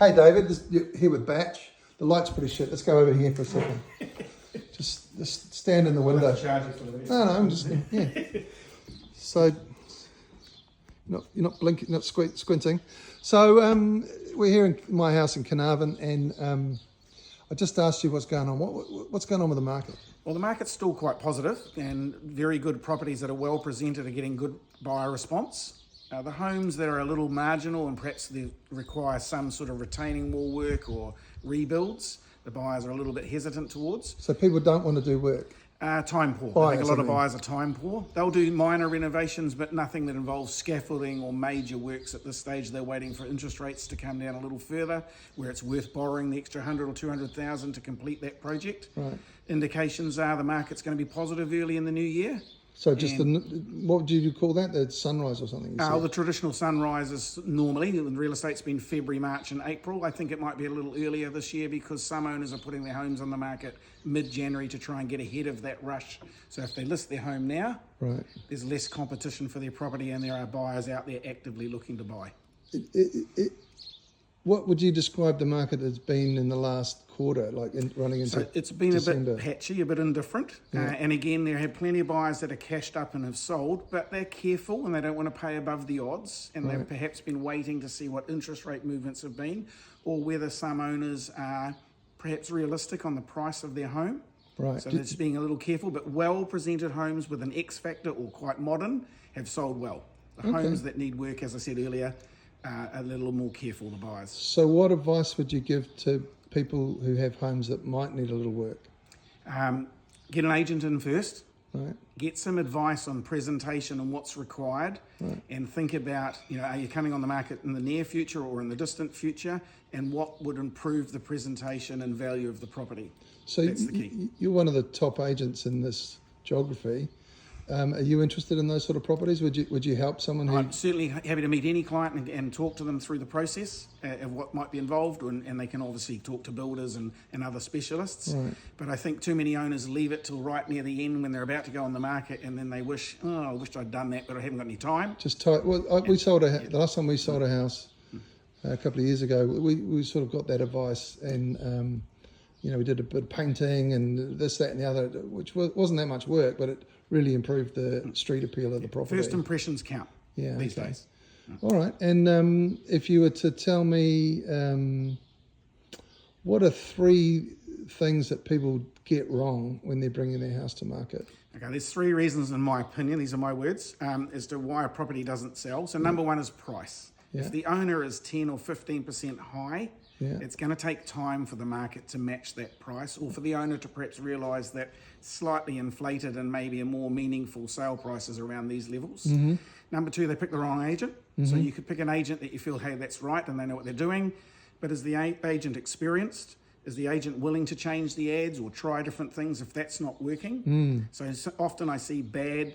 Hey David, you're here with Batch. The light's pretty shit. Let's go over here for a second. Just stand in the window. No, I'm just yeah. So you're not blinking, not squinting. So we're here in my house in Carnarvon, and I just asked you what's going on. What's going on with the market? Well, the market's still quite positive, and very good properties that are well presented are getting good buyer response. The homes that are a little marginal and perhaps they require some sort of retaining wall work or rebuilds, the buyers are a little bit hesitant towards. So people don't want to do work? Time poor. I think a lot of buyers are time poor. They'll do minor renovations, but nothing that involves scaffolding or major works at this stage. They're waiting for interest rates to come down a little further, where it's worth borrowing the extra 100 or 200,000 to complete that project. Right. Indications are the market's going to be positive early in the new year. So just what do you call that? The sunrise or something? The traditional sunrise is normally, in real estate's been February, March and April. I think it might be a little earlier this year because some owners are putting their homes on the market mid-January to try and get ahead of that rush. So if they list their home now, right, there's less competition for their property and there are buyers out there actively looking to buy. What would you describe the market as been in the last quarter, like running into it's been December? A bit patchy, a bit indifferent. Yeah. And again, there have plenty of buyers that are cashed up and have sold, but they're careful and they don't want to pay above the odds. And they've perhaps been waiting to see what interest rate movements have been or whether some owners are perhaps realistic on the price of their home. Right. So they're just being a little careful, but well-presented homes with an X factor or quite modern have sold well. The homes that need work, as I said earlier, a little more careful, the buyers. So what advice would you give to people who have homes that might need a little work? Get an agent in first. Right. Get some advice on presentation and what's required, and think about, are you coming on the market in the near future or in the distant future, and what would improve the presentation and value of the property. So that's the key. You're one of the top agents in this geography. Are you interested in those sort of properties? Would you help someone who... I'm certainly happy to meet any client and talk to them through the process of what might be involved, and they can obviously talk to builders and other specialists. Right. But I think too many owners leave it till right near the end when they're about to go on the market, and then they wish, I wished I'd done that, but I haven't got any time. We sold the last time we sold a house a couple of years ago, we sort of got that advice, and we did a bit of painting and this, that and the other, which wasn't that much work, but it really improved the street appeal of the property. First impressions count these days. All right. And if you were to tell me, what are 3 things that people get wrong when they're bringing their house to market? Okay, there's 3 reasons, in my opinion, these are my words, as to why a property doesn't sell. So number 1 is price. Yeah. If the owner is 10 or 15% high, it's going to take time for the market to match that price, or for the owner to perhaps realise that slightly inflated and maybe a more meaningful sale price is around these levels. Mm-hmm. Number 2, they pick the wrong agent. Mm-hmm. So you could pick an agent that you feel, hey, that's right, and they know what they're doing. But is the agent experienced? Is the agent willing to change the ads or try different things if that's not working? So often I see bad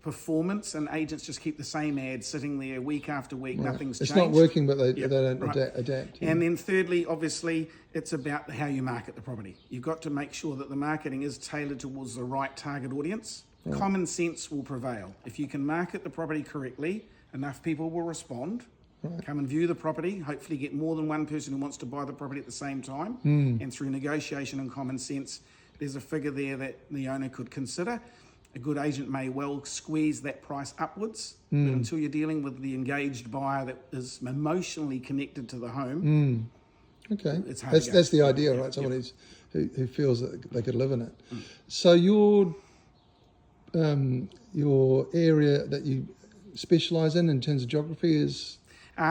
performance, and agents just keep the same ad sitting there week after week. Nothing's changed. It's not working, but they don't adapt. And then thirdly, obviously, it's about how you market the property. You've got to make sure that the marketing is tailored towards the right target audience. Right. Common sense will prevail. If you can market the property correctly, enough people will respond. Right. Come and view the property, hopefully get more than one person who wants to buy the property at the same time. And through negotiation and common sense, there's a figure there that the owner could consider. A good agent may well squeeze that price upwards, but until you're dealing with the engaged buyer that is emotionally connected to the home, it's hard to go. That's the idea, right? Someone who feels that they could live in it. So your area that you specialise in terms of geography is...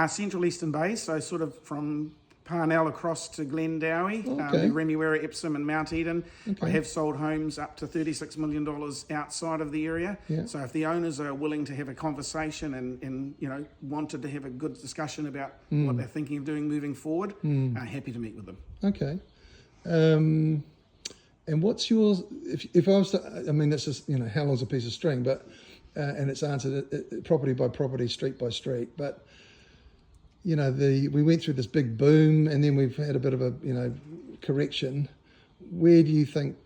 Central Eastern Bay, so sort of from Parnell across to Glendowie, Remuera, Epsom and Mount Eden. I have sold homes up to $36 million outside of the area. So if the owners are willing to have a conversation and wanted to have a good discussion about what they're thinking of doing moving forward, happy to meet with them. Okay. And what's yours, if I was to, that's just, how long's a piece of string, but, and it's answered property by property, street by street, but we went through this big boom and then we've had a bit of a, correction. Where do you think,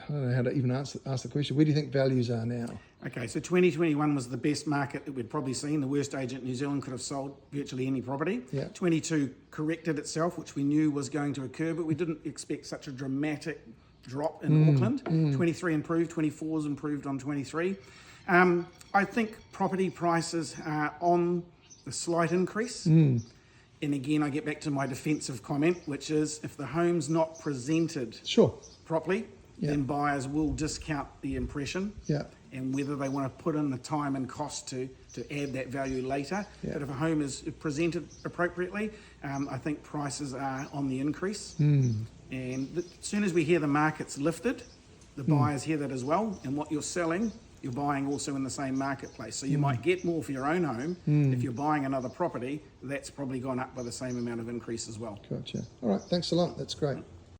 I don't know how to even ask the question, where do you think values are now? Okay, so 2021 was the best market that we'd probably seen. The worst agent in New Zealand could have sold virtually any property. Yeah. 22 corrected itself, which we knew was going to occur, but we didn't expect such a dramatic drop in Auckland. 23 improved, 24's improved on 23. I think property prices are on a slight increase. And again, I get back to my defensive comment, which is if the home's not presented Sure. properly, then buyers will discount the impression. Yeah. And whether they want to put in the time and cost to add that value later. But if a home is presented appropriately, I think prices are on the increase. And as soon as we hear the market's lifted, the buyers hear that as well. And what you're selling, you're buying also in the same marketplace. So you might get more for your own home. If you're buying another property, that's probably gone up by the same amount of increase as well. Gotcha. All right, thanks a lot. That's great.